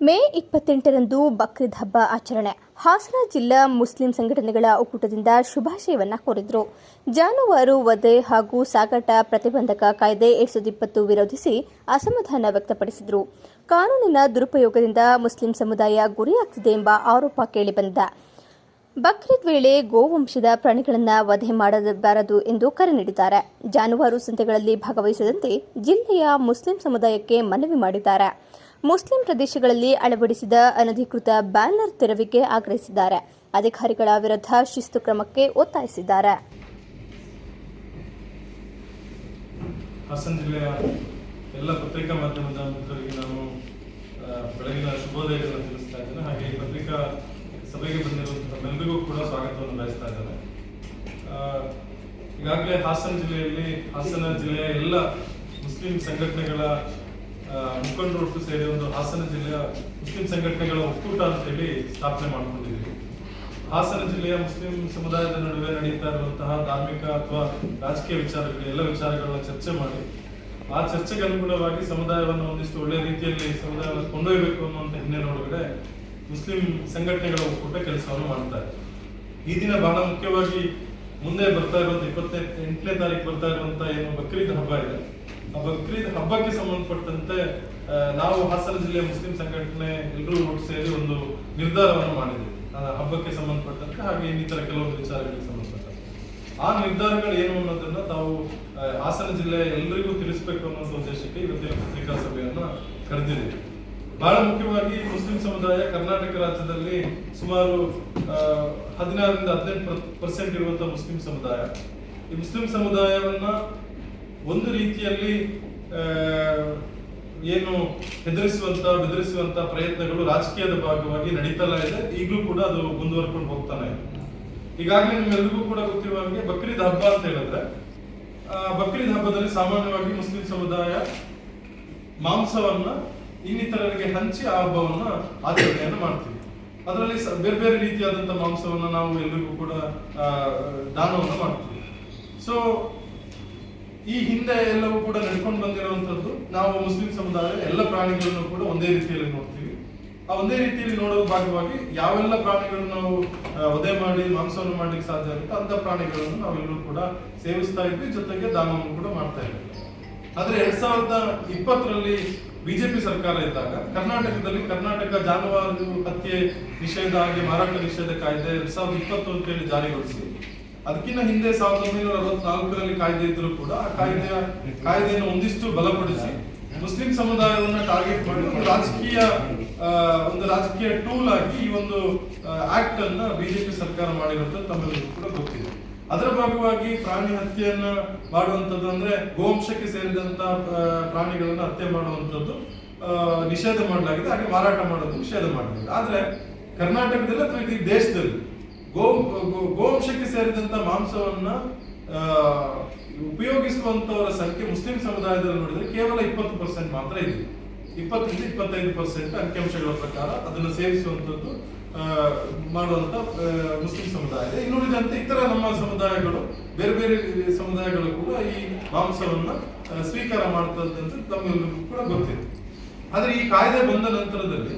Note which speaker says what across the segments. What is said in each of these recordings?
Speaker 1: ಮೇ 28ರಂದು ಬಕ್ರೀದ್ ಹಬ್ಬ ಆಚರಣೆ. ಹಾಸನ ಜಿಲ್ಲಾ ಮುಸ್ಲಿಂ ಸಂಘಟನೆಗಳ ಒಕ್ಕೂಟದಿಂದ ಶುಭಾಶಯವನ್ನ ಕೋರಿದರು. ಜಾನುವಾರು ವಧೆ ಹಾಗೂ ಸಾಗಾಟ ಪ್ರತಿಬಂಧಕ ಕಾಯ್ದೆ 2020 ವಿರೋಧಿಸಿ ಅಸಮಾಧಾನ ವ್ಯಕ್ತಪಡಿಸಿದರು. ಕಾನೂನಿನ ದುರುಪಯೋಗದಿಂದ ಮುಸ್ಲಿಂ ಸಮುದಾಯ ಗುರಿಯಾಗ್ತಿದೆ ಎಂಬ ಆರೋಪ ಕೇಳಿಬಂದಿದೆ. ಬಕ್ರೀದ್ ವೇಳೆ ಗೋವಂಶದ ಪ್ರಾಣಿಗಳನ್ನು ವಧೆ ಮಾಡಬಾರದು ಎಂದು ಕರೆ ನೀಡಿದ್ದಾರೆ. ಜಾನುವಾರು ಸಂತೆಗಳಲ್ಲಿ ಭಾಗವಹಿಸದಂತೆ ಜಿಲ್ಲೆಯ ಮುಸ್ಲಿಂ ಸಮುದಾಯಕ್ಕೆ ಮನವಿ ಮಾಡಿದ್ದಾರೆ. ಮುಸ್ಲಿಂ ಪ್ರದೇಶಗಳಲ್ಲಿ ಅಳವಡಿಸಿದ ಅನಧಿಕೃತ ಬ್ಯಾನರ್ ತೆರವಿಗೆ ಆಗ್ರಹಿಸಿದ್ದಾರೆ. ಅಧಿಕಾರಿಗಳ ವಿರುದ್ಧ ಶಿಸ್ತು ಕ್ರಮಕ್ಕೆ ಒತ್ತಾಯಿಸಿದ್ದಾರೆ.
Speaker 2: ಹಾಸನ ಜಿಲ್ಲೆಯ ಎಲ್ಲ ಪತ್ರಿಕಾ ಮಾಧ್ಯಮದ ಮಿತ್ರರಿಗೆ ನಾನು ಬೆಳಗಿನ ಶುಭೋದಯಗಳನ್ನು ತಿಳಿಸ್ತಾ ಇದ್ದೇನೆ. ಹಾಗೆ ಈ ಪತ್ರಿಕಾ ಸಭೆಗೆ ಬಂದಿರುವಂತಹ ಎಲ್ಲರಿಗೂ ಕೂಡ ಸ್ವಾಗತವನ್ನು ಬಯಸ್ತಾ ಇದ್ದೇನೆ. ಈಗಾಗಲೇ ಹಾಸನ ಜಿಲ್ಲೆಯ ಎಲ್ಲ ಮುಸ್ಲಿಂ ಸಂಘಟನೆಗಳ ಮುಖಂಡರು ಒಟ್ಟು ಸೇರಿ ಒಂದು ಹಾಸನ ಜಿಲ್ಲೆಯ ಮುಸ್ಲಿಂ ಸಂಘಟನೆಗಳ ಒಕ್ಕೂಟ ಅಂತ ಹೇಳಿ ಸ್ಥಾಪನೆ ಮಾಡಿಕೊಂಡಿದ್ದೀವಿ. ಹಾಸನ ಜಿಲ್ಲೆಯ ಮುಸ್ಲಿಂ ಸಮುದಾಯದ ನಡುವೆ ನಡೀತಾ ಇರುವಂತಹ ಧಾರ್ಮಿಕ ಅಥವಾ ರಾಜಕೀಯ ವಿಚಾರಗಳು ಎಲ್ಲ ವಿಚಾರಗಳನ್ನ ಚರ್ಚೆ ಮಾಡಿ ಆ ಚರ್ಚೆಗೆ ಅನುಗುಣವಾಗಿ ಸಮುದಾಯವನ್ನು ಒಂದಿಷ್ಟು ಒಳ್ಳೆಯ ರೀತಿಯಲ್ಲಿ ಸಮುದಾಯವನ್ನು ಕೊಂಡೊಯ್ಯಬೇಕು ಅನ್ನುವಂಥ ಹಿನ್ನೆಲೆಯೊಳಗಡೆ ಮುಸ್ಲಿಂ ಸಂಘಟನೆಗಳ ಒಕ್ಕೂಟ ಕೆಲಸವನ್ನು ಮಾಡ್ತಾ ಇದೆ. ಈ ದಿನ ಬಹಳ ಮುಖ್ಯವಾಗಿ ಮುಂದೆ ಬರ್ತಾ ಇರುವಂತ 28ನೇ ತಾರೀಕು ಬರ್ತಾ ಇರುವಂತ ಏನು ಬಕ್ರೀದ್ ಹಬ್ಬ ಇದೆ, ಆ ಬಕ್ರೀದ್ ಹಬ್ಬಕ್ಕೆ ಸಂಬಂಧಪಟ್ಟಂತೆ ನಾವು ಹಾಸನ ಜಿಲ್ಲೆಯ ಮುಸ್ಲಿಂ ಸಂಘಟನೆ ಎಲ್ಲರೂ ಒಟ್ಟು ಸೇರಿ ಒಂದು ನಿರ್ಧಾರವನ್ನು ಮಾಡಿದ್ವಿ. ಹಬ್ಬಕ್ಕೆ ಸಂಬಂಧಪಟ್ಟಂತೆ ಹಾಗೆ ಇನ್ನಿತರ ಕೆಲವೊಂದು ವಿಚಾರಗಳಿಗೆ ಸಂಬಂಧಪಟ್ಟಂತೆ ಆ ನಿರ್ಧಾರಗಳು ಏನು ಅನ್ನೋದನ್ನ ತಾವು ಹಾಸನ ಜಿಲ್ಲೆಯ ಎಲ್ಲರಿಗೂ ತಿಳಿಸ್ಬೇಕು ಅನ್ನೋ ಉದ್ದೇಶಕ್ಕೆ ಇವತ್ತಿನ ಪತ್ರಿಕಾ ಸಭೆಯನ್ನ ಕರೆದಿದ್ದೀವಿ. ಬಹಳ ಮುಖ್ಯವಾಗಿ ಮುಸ್ಲಿಂ ಸಮುದಾಯ ಕರ್ನಾಟಕ ರಾಜ್ಯದಲ್ಲಿ ಸುಮಾರು 16ರಿಂದ 18% ಇರುವಂತಹ ಮುಸ್ಲಿಂ ಸಮುದಾಯ. ಈ ಮುಸ್ಲಿಂ ಸಮುದಾಯವನ್ನ ಒಂದು ರೀತಿಯಲ್ಲಿ ಏನು ಬೆದರಿಸುವಂತ ಪ್ರಯತ್ನಗಳು ರಾಜಕೀಯದ ಭಾಗವಾಗಿ ನಡೀತಲೇ ಇದೆ. ಈಗಲೂ ಕೂಡ ಅದು ಮುಂದುವರ್ಕೊಂಡು ಹೋಗ್ತಾನೆ ಇದೆ. ಈಗಾಗಲೇ ನಿಮ್ಮೆಲ್ಲರಿಗೂ ಕೂಡ ಗೊತ್ತಿರುವ ಹಾಗೆ ಬಕ್ರೀದ್ ಹಬ್ಬ ಅಂತ ಹೇಳಿದ್ರೆ ಬಕ್ರೀದ್ ಹಬ್ಬದಲ್ಲಿ ಸಾಮಾನ್ಯವಾಗಿ ಮುಸ್ಲಿಂ ಸಮುದಾಯ ಮಾಂಸವನ್ನ ಇನ್ನಿತರರಿಗೆ ಹಂಚಿ ಆ ಹಬ್ಬವನ್ನ ಆಚರಣೆಯನ್ನು ಮಾಡ್ತೀವಿ. ಅದರಲ್ಲಿ ಬೇರೆ ಬೇರೆ ರೀತಿಯಾದಂತಹ ಮಾಂಸವನ್ನ ನಾವು ಎಲ್ಲರಿಗೂ ಕೂಡ ದಾನವನ್ನು ಮಾಡ್ತೀವಿ. ಸೊ ಈ ಹಿಂದೆ ಎಲ್ಲವೂ ಕೂಡ ನಡ್ಕೊಂಡು ಬಂದಿರುವಂತದ್ದು ನಾವು ಮುಸ್ಲಿಂ ಸಮುದಾಯ ಎಲ್ಲ ಪ್ರಾಣಿಗಳನ್ನು ಕೂಡ ಒಂದೇ ರೀತಿಯಲ್ಲಿ ನೋಡ್ತೀವಿ. ಆ ಒಂದೇ ರೀತಿಯಲ್ಲಿ ನೋಡೋದ್ರ ಭಾಗವಾಗಿ ಯಾವೆಲ್ಲ ಪ್ರಾಣಿಗಳನ್ನು ನಾವು ವಧೆ ಮಾಡಿ ಮಾಂಸವನ್ನು ಮಾಡ್ಲಿಕ್ಕೆ ಸಾಧ್ಯ ಆಗುತ್ತೆ ಅಂತ ಪ್ರಾಣಿಗಳನ್ನು ನಾವೆಲ್ಲರೂ ಕೂಡ ಸೇವಿಸ್ತಾ ಇದ್ವಿ, ಜೊತೆಗೆ ದಾನವನ್ನು ಕೂಡ ಮಾಡ್ತಾ ಇದ್ವಿ. ಆದ್ರೆ 2020ರಲ್ಲಿ ಬಿಜೆಪಿ ಸರ್ಕಾರ ಇದ್ದಾಗ ಕರ್ನಾಟಕದಲ್ಲಿ ಕರ್ನಾಟಕ ಜಾನುವಾರು ಹತ್ಯೆ ನಿಷೇಧ ಹಾಗೆ ಮಾರಾಟ ನಿಷೇಧ ಕಾಯ್ದೆ 2020 ಅಂತ ಹೇಳಿ ಜಾರಿಗೊಳಿಸಿ, ಅದಕ್ಕಿಂತ ಹಿಂದೆ 1964ರಲ್ಲಿ ಕಾಯ್ದೆ ಇದ್ರೂ ಕೂಡ ಆ ಕಾಯ್ದೆಯನ್ನು ಒಂದಿಷ್ಟು ಬಲಪಡಿಸಿ ಮುಸ್ಲಿಂ ಸಮುದಾಯವನ್ನು ಟಾರ್ಗೆಟ್ ಮಾಡಿ ಒಂದು ರಾಜಕೀಯ ಟೂಲ್ ಆಗಿ ಈ ಒಂದು ಆಕ್ಟ್ ಅನ್ನ ಬಿಜೆಪಿ ಸರ್ಕಾರ ಮಾಡಿರುವಂತದ್ದು ತಮ್ಮೆಲ್ಲರಿಗೂ ಕೂಡ ಗೊತ್ತಿದೆ. ಅದರ ಭಾಗವಾಗಿ ಪ್ರಾಣಿ ಹತ್ಯೆಯನ್ನ ಮಾಡುವಂತದ್ದು ಅಂದ್ರೆ ಗೋವಂಶಕ್ಕೆ ಸೇರಿದಂತ ಪ್ರಾಣಿಗಳನ್ನ ಹತ್ಯೆ ಮಾಡುವಂತದ್ದು ನಿಷೇಧ ಮಾಡಲಾಗಿದೆ, ಹಾಗೆ ಮಾರಾಟ ಮಾಡೋದು ನಿಷೇಧ ಮಾಡಲಾಗಿದೆ. ಆದ್ರೆ ಕರ್ನಾಟಕದಲ್ಲಿ ಅಥವಾ ಇಡೀ ದೇಶದಲ್ಲಿ ಗೋವಂಶಕ್ಕೆ ಸೇರಿದಂತ ಮಾಂಸವನ್ನ ಉಪಯೋಗಿಸುವಂತವರ ಸಂಖ್ಯೆ ಮುಸ್ಲಿಂ ಸಮುದಾಯದಲ್ಲಿ ನೋಡಿದ್ರೆ ಕೇವಲ 20% ಮಾತ್ರ ಇದೆ. 20ರಿಂದ 25% ಅಂಕಿಅಂಶಗಳ ಪ್ರಕಾರ ಅದನ್ನು ಸೇವಿಸುವಂತದ್ದು ಮಾಡುವಂತ ಮುಸ್ಲಿಂ ಸಮುದಾಯ ಇದೆ. ಇನ್ನುಳಿದಂತೆ ಇತರ ನಮ್ಮ ಸಮುದಾಯಗಳು ಬೇರೆ ಬೇರೆ ಸಮುದಾಯಗಳು ಕೂಡ ಈ ಮಾಂಸವನ್ನ ಸ್ವೀಕಾರ ಮಾಡ್ತದಂತ ತಮ್ಮೆಲ್ಲರಿಗೂ ಕೂಡ ಗೊತ್ತಿದೆ. ಆದ್ರೆ ಈ ಕಾಯ್ದೆ ಬಂದ ನಂತರದಲ್ಲಿ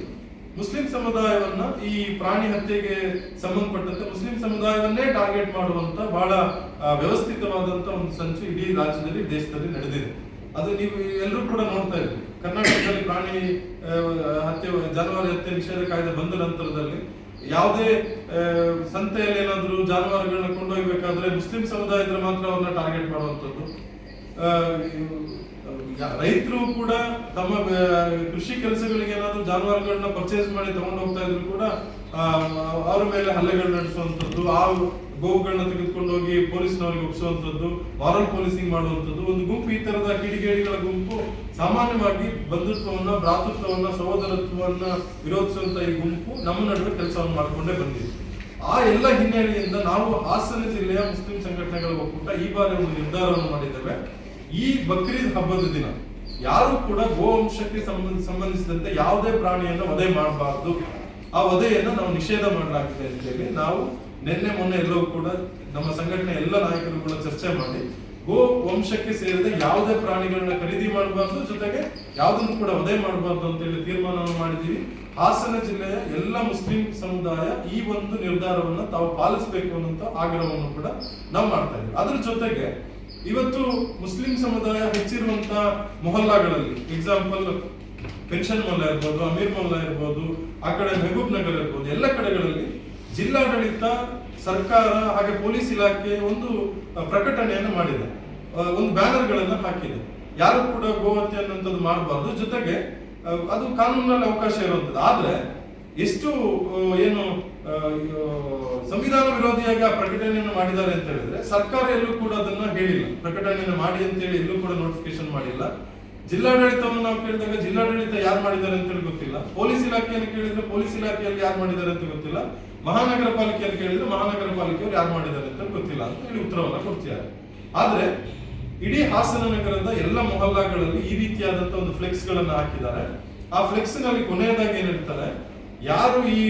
Speaker 2: ಮುಸ್ಲಿಂ ಸಮುದಾಯವನ್ನ ಈ ಪ್ರಾಣಿ ಹತ್ಯೆಗೆ ಸಂಬಂಧಪಟ್ಟಂತೆ ಮುಸ್ಲಿಂ ಸಮುದಾಯವನ್ನೇ ಟಾರ್ಗೆಟ್ ಮಾಡುವಂತ ಬಹಳ ವ್ಯವಸ್ಥಿತವಾದಂತ ಒಂದು ಸಂಚು ಇಡೀ ರಾಜ್ಯದಲ್ಲಿ ದೇಶದಲ್ಲಿ ನಡೆದಿದೆ. ಅದು ನೀವು ಎಲ್ಲರೂ ಕೂಡ ನೋಡ್ತಾ ಇದ್ರಿ. ಕರ್ನಾಟಕದಲ್ಲಿ ಪ್ರಾಣಿ ಹತ್ಯೆ ಜಾನುವಾರು ಹತ್ಯೆ ನಿಷೇಧ ಕಾಯ್ದೆ ಬಂದ ನಂತರದಲ್ಲಿ ಯಾವುದೇ ಸಂತೆಯಲ್ಲಿ ಏನಾದ್ರು ಜಾನುವಾರುಗಳನ್ನ ಕೊಂಡೊಯ್ಯಬೇಕಾದ್ರೆ ಮುಸ್ಲಿಂ ಸಮುದಾಯದ ಮಾತ್ರ ಅವ್ರನ್ನ ಟಾರ್ಗೆಟ್ ಮಾಡುವಂಥದ್ದು. ರೈತರು ಕೂಡ ತಮ್ಮ ಕೃಷಿ ಕೆಲಸಗಳಿಗೆ ಏನಾದ್ರು ಜಾನುವಾರುಗಳನ್ನ ಪರ್ಚೇಸ್ ಮಾಡಿ ತಗೊಂಡು ಹೋಗ್ತಾ ಇದ್ರು ಕೂಡ ಅವರ ಮೇಲೆ ಹಲ್ಲೆಗಳು ನಡೆಸುವಂತದ್ದು, ಆ ಗೋವುಗಳನ್ನ ತೆಗೆದುಕೊಂಡು ಹೋಗಿ ಪೊಲೀಸ್ನವರಿಗೆ ಒಪ್ಪಿಸುವಂತದ್ದು, ಮಾರಲ್ ಪೊಲೀಸಿಂಗ್ ಮಾಡುವಂತದ್ದು. ಒಂದು ಗುಂಪು, ಈ ತರದ ಕಿಡಿಗೇಡಿಗಳ ಗುಂಪು ಸಾಮಾನ್ಯವಾಗಿ ಬಂಧುತ್ವವನ್ನ, ಭ್ರಾತೃತ್ವವನ್ನ, ಸಹೋದರತ್ವವನ್ನ ವಿರೋಧಿಸುವಂತ ಈ ಗುಂಪು ನಮ್ಮ ನಡುವೆ ಕೆಲಸವನ್ನು ಮಾಡಿಕೊಂಡೇ ಬಂದಿದೆ. ಆ ಎಲ್ಲ ಹಿನ್ನೆಲೆಯಿಂದ ನಾವು ಹಾಸನ ಜಿಲ್ಲೆಯ ಮುಸ್ಲಿಂ ಸಂಘಟನೆಗಳ ಒಕ್ಕೂಟ ಈ ಬಾರಿ ಒಂದು ನಿರ್ಧಾರವನ್ನು ಮಾಡಿದ್ದೇವೆ. ಈ ಬಕ್ರೀದ್ ಹಬ್ಬದ ದಿನ ಯಾರು ಕೂಡ ಗೋವಂಶಕ್ಕೆ ಸಂಬಂಧಿಸಿದಂತೆ ಯಾವುದೇ ಪ್ರಾಣಿಯನ್ನು ವಧೆ ಮಾಡಬಾರ್ದು, ಆ ವಧೆಯನ್ನು ನಾವು ನಿಷೇಧ ಮಾಡಲಾಗಿದೆ ಅಂತ ಹೇಳಿ ನಾವು ಮೊನ್ನೆ ಎಲ್ಲವೂ ಕೂಡ ನಮ್ಮ ಸಂಘಟನೆ ಎಲ್ಲ ನಾಯಕರು ಕೂಡ ಚರ್ಚೆ ಮಾಡಿ ಗೋ ವಂಶಕ್ಕೆ ಸೇರಿದ ಯಾವುದೇ ಪ್ರಾಣಿಗಳನ್ನ ಖರೀದಿ ಮಾಡಬಾರ್ದು, ಜೊತೆಗೆ ಯಾವುದನ್ನು ಕೂಡ ವಧೆ ಮಾಡಬಾರ್ದು ಅಂತ ಹೇಳಿ ತೀರ್ಮಾನವನ್ನು ಮಾಡಿದ್ದೀವಿ. ಹಾಸನ ಜಿಲ್ಲೆಯ ಎಲ್ಲ ಮುಸ್ಲಿಂ ಸಮುದಾಯ ಈ ಒಂದು ನಿರ್ಧಾರವನ್ನ ತಾವು ಪಾಲಿಸಬೇಕು ಅನ್ನೋ ಆಗ್ರಹವನ್ನು ಕೂಡ ನಾವು ಮಾಡ್ತಾ ಇದ್ದೀವಿ. ಅದ್ರ ಜೊತೆಗೆ ಇವತ್ತು ಮುಸ್ಲಿಂ ಸಮುದಾಯ ಹೆಚ್ಚಿರುವಂತ ಮೊಹಲ್ಲಾಗಳಲ್ಲಿ, ಎಕ್ಸಾಂಪಲ್ ಪೆನ್ಷನ್ ಮೊಹಲ್ಲಾ ಇರ್ಬೋದು, ಅಮೀರ್ ಮೊಹಲ್ಲಾ ಇರ್ಬೋದು, ಆ ಕಡೆ ಮೆಹಬೂಬ್ ನಗರ್ ಇರ್ಬೋದು, ಎಲ್ಲ ಕಡೆಗಳಲ್ಲಿ ಜಿಲ್ಲಾಡಳಿತ, ಸರ್ಕಾರ ಹಾಗೆ ಪೊಲೀಸ್ ಇಲಾಖೆ ಒಂದು ಪ್ರಕಟಣೆಯನ್ನು ಮಾಡಿದೆ, ಒಂದು ಬ್ಯಾನರ್ ಗಳನ್ನ ಹಾಕಿದೆ. ಯಾರು ಕೂಡ ಗೋಹತ್ಯೆ ಅನ್ನೋಂಥದ್ದು ಮಾಡಬಾರ್ದು, ಜೊತೆಗೆ ಅದು ಕಾನೂನಿನಲ್ಲಿ ಅವಕಾಶ ಇರುವಂತದ್ದು. ಆದ್ರೆ ಎಷ್ಟು ಏನು ಸಂವಿಧಾನ ವಿರೋಧಿಯಾಗಿ ಆ ಪ್ರಕಟಣೆಯನ್ನು ಮಾಡಿದ್ದಾರೆ ಅಂತ ಹೇಳಿದ್ರೆ, ಸರ್ಕಾರ ಎಲ್ಲೂ ಕೂಡ ಅದನ್ನ ಹೇಳಿಲ್ಲ, ಪ್ರಕಟಣೆಯನ್ನು ಮಾಡಿ ಅಂತ ಹೇಳಿ ಎಲ್ಲೂ ಕೂಡ ನೋಟಿಫಿಕೇಶನ್ ಮಾಡಿಲ್ಲ. ಜಿಲ್ಲಾಡಳಿತವನ್ನು ನಾವು ಕೇಳಿದಾಗ ಜಿಲ್ಲಾಡಳಿತ ಯಾರು ಮಾಡಿದ್ದಾರೆ ಅಂತ ಹೇಳಿ ಗೊತ್ತಿಲ್ಲ. ಪೊಲೀಸ್ ಇಲಾಖೆಯನ್ನು ಕೇಳಿದ್ರೆ ಪೊಲೀಸ್ ಇಲಾಖೆಯಲ್ಲಿ ಯಾರು ಮಾಡಿದ್ದಾರೆ ಅಂತ ಗೊತ್ತಿಲ್ಲ. ಮಹಾನಗರ ಪಾಲಿಕೆಯನ್ನು ಕೇಳಿದ್ರೆ ಮಹಾನಗರ ಪಾಲಿಕೆಯವರು ಯಾರು ಮಾಡಿದ್ದಾರೆ ಅಂತ ಗೊತ್ತಿಲ್ಲ ಅಂತ ಹೇಳಿ ಉತ್ತರವನ್ನ ಕೊಡ್ತಿದ್ದಾರೆ. ಆದ್ರೆ ಇಡೀ ಹಾಸನ ನಗರದ ಎಲ್ಲ ಮೊಹಲ್ಲಾಗಳಲ್ಲಿ ಈ ರೀತಿಯಾದಂತಹ ಒಂದು ಫ್ಲೆಕ್ಸ್ ಗಳನ್ನ ಹಾಕಿದ್ದಾರೆ. ಆ ಫ್ಲೆಕ್ಸ್ ನಲ್ಲಿ ಕೊನೆಯದಾಗಿ ಏನ್ ಹೇಳ್ತಾರೆ, ಯಾರು ಈ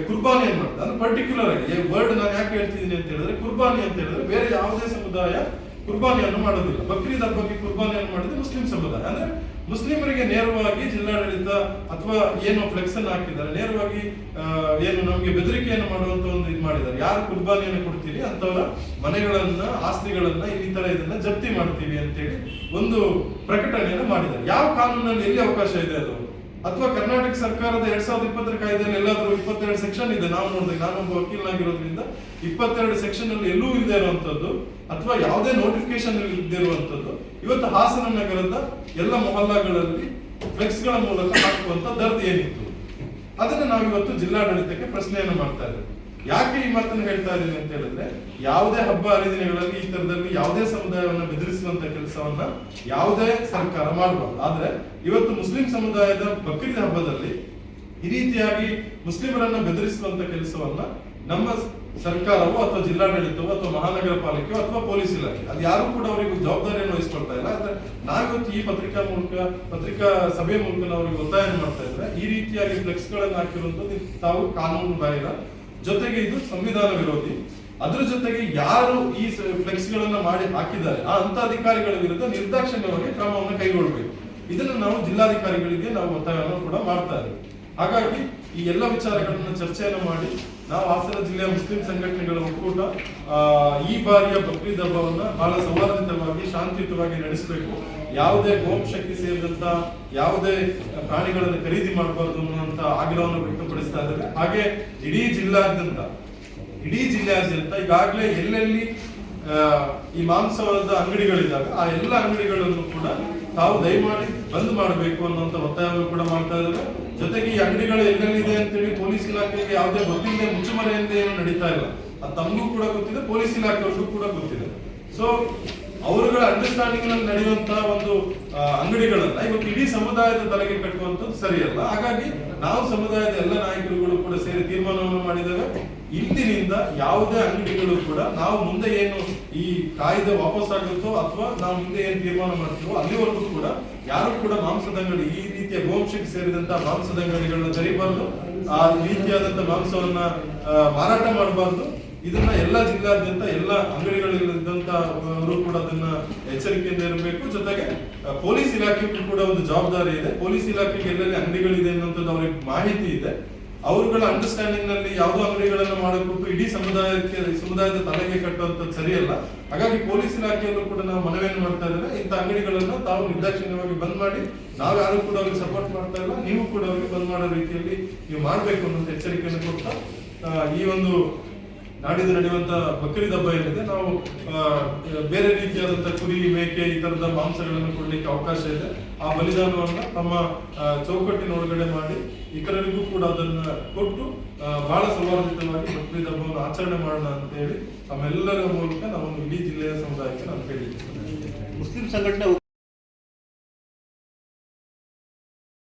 Speaker 2: ಕುರ್ಬಾನಿ ಏನ್ ಮಾಡ್ತಾರೆ, ಅದು ಪರ್ಟಿಕ್ಯುಲರ್ ಆಗಿ ವರ್ಡ್ ನಾನು ಯಾಕೆ ಹೇಳ್ತಿದ್ದೀನಿ ಅಂತ ಹೇಳಿದ್ರೆ, ಕುರ್ಬಾನಿ ಅಂತ ಹೇಳಿದ್ರೆ ಬೇರೆ ಯಾವುದೇ ಸಮುದಾಯ ಕುರ್ಬಾನಿಯನ್ನು ಮಾಡೋದಿಲ್ಲ. ಬಕ್ರೀದ್ ಹಬ್ಬಕ್ಕೆ ಕುರ್ಬಾನಿಯನ್ನು ಮಾಡಿದ್ರೆ ಮುಸ್ಲಿಂ ಸಮುದಾಯ, ಅಂದ್ರೆ ಮುಸ್ಲಿಮರಿಗೆ ನೇರವಾಗಿ ಜಿಲ್ಲಾಡಳಿತ ಅಥವಾ ಏನು ಫ್ಲೆಕ್ಸ್ ಅನ್ನು ಹಾಕಿದ್ದಾರೆ, ನೇರವಾಗಿ ಏನು ನಮಗೆ ಬೆದರಿಕೆಯನ್ನು ಮಾಡುವಂತ ಒಂದು ಇದು ಮಾಡಿದ್ದಾರೆ. ಯಾರು ಕುರ್ಬಾನಿಯನ್ನು ಕೊಡ್ತೀರಿ ಅಂತವರ ಮನೆಗಳನ್ನ, ಆಸ್ತಿಗಳನ್ನ, ಈ ತರ ಇದನ್ನ ಜಪ್ತಿ ಮಾಡ್ತೀವಿ ಅಂತೇಳಿ ಒಂದು ಪ್ರಕಟಣೆಯನ್ನು ಮಾಡಿದ್ದಾರೆ. ಯಾವ ಕಾನೂನಲ್ಲಿ ಎಲ್ಲಿ ಅವಕಾಶ ಇದೆ ಅದು? ಅಥವಾ ಕರ್ನಾಟಕ ಸರ್ಕಾರದ 2020 ಕಾಯ್ದೆಯಲ್ಲಿ ಎಲ್ಲಾದ್ರೂ 22 ಸೆಕ್ಷನ್ ಇದೆ, ನಾವು ನೋಡಿದ್ರೆ, ನಾನೊಬ್ಬ ವಕೀಲನಾಗಿರೋದ್ರಿಂದ 22 ಸೆಕ್ಷನ್ ಅಲ್ಲಿ ಎಲ್ಲೂ ಇಲ್ಲದೆ ಇರುವಂತದ್ದು, ಅಥವಾ ಯಾವುದೇ ನೋಟಿಫಿಕೇಶನ್ ಇಲ್ಲದೆ ಇರುವಂತದ್ದು ಇವತ್ತು ಹಾಸನ ನಗರದ ಎಲ್ಲ ಮೊಹಲ್ಲಾಗಳಲ್ಲಿ ಫ್ಲೆಕ್ಸ್ ಗಳ ಮೂಲಕ ಹಾಕುವಂತ ದರ್ದಿ ಏನಿತ್ತು, ಅದನ್ನ ನಾವಿವತ್ತು ಜಿಲ್ಲಾಡಳಿತಕ್ಕೆ ಪ್ರಶ್ನೆಯನ್ನು ಮಾಡ್ತಾ ಇದ್ದೇವೆ. ಯಾಕೆ ಈ ಮಾತನ್ನು ಹೇಳ್ತಾ ಇದ್ದೀನಿ ಅಂತ ಹೇಳಿದ್ರೆ, ಯಾವುದೇ ಹಬ್ಬ ಹರಿದಿನಗಳಲ್ಲಿ ಈ ತರದಲ್ಲಿ ಯಾವುದೇ ಸಮುದಾಯವನ್ನು ಬೆದರಿಸುವಂತ ಕೆಲಸವನ್ನ ಯಾವುದೇ ಸರ್ಕಾರ ಮಾಡಬಾರ್ದು. ಆದ್ರೆ ಇವತ್ತು ಮುಸ್ಲಿಂ ಸಮುದಾಯದ ಬಕ್ರೀದ್ ಹಬ್ಬದಲ್ಲಿ ಈ ರೀತಿಯಾಗಿ ಮುಸ್ಲಿಮರನ್ನ ಬೆದರಿಸುವಂತ ಕೆಲಸವನ್ನ ನಮ್ಮ ಸರ್ಕಾರವೋ ಅಥವಾ ಜಿಲ್ಲಾಡಳಿತವೋ ಅಥವಾ ಮಹಾನಗರ ಪಾಲಿಕೆಯೋ ಅಥವಾ ಪೊಲೀಸ್ ಇಲಾಖೆ, ಅದು ಯಾರು ಕೂಡ ಅವರಿಗೆ ಜವಾಬ್ದಾರಿಯನ್ನು ವಹಿಸ್ಕೊಳ್ತಾ ಇಲ್ಲ. ಆದ್ರೆ ನಾವಿವತ್ತು ಈ ಪತ್ರಿಕಾ ಸಭೆ ಮೂಲಕ ನಾವು ಅವರಿಗೆ ಒತ್ತಾಯ ಮಾಡ್ತಾ ಇದ್ರೆ, ಈ ರೀತಿಯಾಗಿ ಫ್ಲೆಕ್ಸ್ ಗಳನ್ನ ಹಾಕಿರುವಂತದ್ದು ತಾವು ಕಾನೂನು ಬಾಹಿರ, ಜೊತೆಗೆ ಇದು ಸಂವಿಧಾನ ವಿರೋಧಿ. ಅದ್ರ ಜೊತೆಗೆ ಯಾರು ಈ ಫ್ಲೆಕ್ಸ್ ಗಳನ್ನ ಮಾಡಿ ಹಾಕಿದ್ದಾರೆ ಆ ಅಂತ ಅಧಿಕಾರಿಗಳ ವಿರುದ್ಧ ನಿರ್ದಾಕ್ಷಿಣ್ಯವಾಗಿ ಕ್ರಮವನ್ನು ಕೈಗೊಳ್ಳಬೇಕು. ಇದನ್ನು ನಾವು ಜಿಲ್ಲಾಧಿಕಾರಿಗಳಿಗೆ ನಾವು ಒತ್ತಾಯವನ್ನು ಕೂಡ ಮಾಡ್ತಾ ಇದ್ದೇವೆ. ಹಾಗಾಗಿ ಈ ಎಲ್ಲ ವಿಚಾರಗಳನ್ನ ಚರ್ಚೆಯನ್ನು ಮಾಡಿ ನಾವು ಹಾಸನ ಜಿಲ್ಲೆಯ ಮುಸ್ಲಿಂ ಸಂಘಟನೆಗಳ ಒಕ್ಕೂಟ ಈ ಬಾರಿಯ ಬಕ್ರೀದ್ ಹಬ್ಬವನ್ನ ಬಹಳ ಸೌಹಾರ್ದಯುತವಾಗಿ, ಶಾಂತಿಯುತವಾಗಿ ನಡೆಸಬೇಕು. ಯಾವುದೇ ಗೋವಂಶಕ್ಕೆ ಸೇರಿದಂತ ಯಾವುದೇ ಪ್ರಾಣಿಗಳನ್ನು ಖರೀದಿ ಮಾಡಬಾರದು ಅನ್ನುವಂತ ಆಗ್ರಹವನ್ನು ವ್ಯಕ್ತಪಡಿಸ್ತಾ ಇದ್ದಾರೆ. ಹಾಗೆ ಇಡೀ ಜಿಲ್ಲೆಯಾದ್ಯಂತ ಈಗಾಗಲೇ ಎಲ್ಲೆಲ್ಲಿ ಈ ಮಾಂಸದ ಅಂಗಡಿಗಳಿದ್ದಾಗ ಆ ಎಲ್ಲ ಅಂಗಡಿಗಳನ್ನು ಕೂಡ ತಾವು ದಯಮಾಡಿ ಬಂದ್ ಮಾಡಬೇಕು ಅನ್ನುವಂತ ಒತ್ತಾಯವನ್ನು ಕೂಡ ಮಾಡ್ತಾ ಇದ್ದಾರೆ. ಜೊತೆಗೆ ಈ ಅಂಗಡಿಗಳು ಎಲ್ಲೆಲ್ಲಿದೆ ಅಂತೇಳಿ ಪೊಲೀಸ್ ಇಲಾಖೆಗೆ ಯಾವುದೇ ಗೊತ್ತಿಲ್ಲದೆ ಮುಚ್ಚುಮರೆಯಿಂದ ಏನು ನಡೀತಾ ಇಲ್ಲ, ಅದು ತಮಗೂ ಕೂಡ ಗೊತ್ತಿದೆ, ಪೊಲೀಸ್ ಇಲಾಖೆಯವ್ರಿಗೂ ಕೂಡ ಗೊತ್ತಿದೆ. ಸೊ ಅವರುಗಳ ಅಂಡರ್ಸ್ಟ್ಯಾಂಡಿಂಗ್ ನಲ್ಲಿ ನಡೆಯುವಂತಹ ಒಂದು ಅಂಗಡಿಗಳನ್ನ ಇವತ್ತು ಇಡೀ ಸಮುದಾಯದ ತಲೆಗೆ ಕಟ್ಟುವಂಥದ್ದು ಸರಿಯಲ್ಲ. ಹಾಗಾಗಿ ನಾವು ಸಮುದಾಯದ ಎಲ್ಲ ನಾಯಕರುಗಳು ಕೂಡ ಸೇರಿ ತೀರ್ಮಾನವನ್ನು ಮಾಡಿದ್ದೇವೆ. ಇಂದಿನಿಂದ ಯಾವುದೇ ಅಂಗಡಿಗಳು ಕೂಡ ನಾವು ಮುಂದೆ ಏನು ಈ ಕಾಯ್ದೆ ವಾಪಸ್ ಆಗುತ್ತೋ ಅಥವಾ ನಾವು ಮುಂದೆ ಏನು ತೀರ್ಮಾನ ಮಾಡ್ತೀವೋ ಅಲ್ಲಿವರೆಗೂ ಕೂಡ ಯಾರು ಕೂಡ ಮಾಂಸದ ಅಂಗಡಿ, ಈ ರೀತಿಯ ಗೋವಂಶಕ್ಕೆ ಸೇರಿದಂತಹ ಮಾಂಸದ ಅಂಗಡಿಗಳನ್ನ ತೆರೀಬಾರ್ದು, ಆ ರೀತಿಯಾದಂತಹ ಮಾಂಸವನ್ನ ಮಾರಾಟ ಮಾಡಬಾರ್ದು. ಇದನ್ನ ಎಲ್ಲ ಜಿಲ್ಲಾದ್ಯಂತ ಎಲ್ಲ ಅಂಗಡಿಗಳಿದ್ದಂತವರು ಕೂಡ ಅದನ್ನ ಎಚ್ಚರಿಕೆಯಿಂದ ಇರಬೇಕು. ಜೊತೆಗೆ ಪೊಲೀಸ್ ಇಲಾಖೆಗೂ ಕೂಡ ಒಂದು ಜವಾಬ್ದಾರಿ ಇದೆ. ಪೊಲೀಸ್ ಇಲಾಖೆಗೆ ಎಲ್ಲೆಲ್ಲಿ ಅಂಗಡಿಗಳಿದೆ ಅನ್ನೋಂಥದ್ದು ಅವ್ರಿಗೆ ಮಾಹಿತಿ ಇದೆ. ಅವರುಗಳ ಅಂಡರ್ಸ್ಟ್ಯಾಂಡಿಂಗ್ ನಲ್ಲಿ ಯಾವುದೋ ಅಂಗಡಿಗಳನ್ನ ಮಾಡಿಕೊಟ್ಟು ಇಡೀ ಸಮುದಾಯದ ತಲೆಗೆ ಕಟ್ಟುವಂಥದ್ದು ಸರಿಯಲ್ಲ. ಹಾಗಾಗಿ ಪೊಲೀಸ್ ಇಲಾಖೆಯಲ್ಲೂ ಕೂಡ ನಾವು ಮನವಿಯನ್ನು ಮಾಡ್ತಾ ಇದ್ದೇವೆ, ಇಂಥ ಅಂಗಡಿಗಳನ್ನ ತಾವು ನಿರ್ದಾಕ್ಷಿಣ್ಯವಾಗಿ ಬಂದ್ ಮಾಡಿ, ನಾವು ಯಾರು ಕೂಡ ಅವ್ರಿಗೆ ಸಪೋರ್ಟ್ ಮಾಡ್ತಾ ಇಲ್ಲ, ನೀವು ಕೂಡ ಅವ್ರಿಗೆ ಬಂದ್ ಮಾಡೋ ರೀತಿಯಲ್ಲಿ ನೀವು ಮಾಡಬೇಕು ಅನ್ನೋ ಎಚ್ಚರಿಕೆಯನ್ನು ಕೊಡ್ತಾ ಈ ಒಂದು ನಾಡಿದ್ದು ನಡೆಯುವಂತ ಬಕ್ರೀದ್ ಹಬ್ಬ ಏನಿದೆ, ನಾವು ಬೇರೆ ರೀತಿಯಾದಂತಹ ಕುರಿ, ಮೇಕೆ ಈ ತರದ ಮಾಂಸಗಳನ್ನು ಕೊಡ್ಲಿಕ್ಕೆ ಅವಕಾಶ ಇದೆ. ಆ ಬಲಿದಾನವನ್ನ ತಮ್ಮ ಚೌಕಟ್ಟಿನ ಒಳಗಡೆ ಮಾಡಿ ಇತರರಿಗೂ ಕೂಡ ಅದನ್ನ ಕೊಟ್ಟು ಬಹಳ ಸೌಹಾರ್ದಯುತವಾಗಿ ಬಕ್ರೀದ್ ಹಬ್ಬವನ್ನು ಆಚರಣೆ ಮಾಡೋಣ ಅಂತ ಹೇಳಿ ತಮ್ಮೆಲ್ಲರ ಮೂಲಕ ನಾವು ಇಡೀ ಜಿಲ್ಲೆಯ ಸಮುದಾಯಕ್ಕೆ ನಾನು ಹೇಳಿದ್ದೇನೆ.
Speaker 3: ಮುಸ್ಲಿಂ ಸಂಘಟನೆ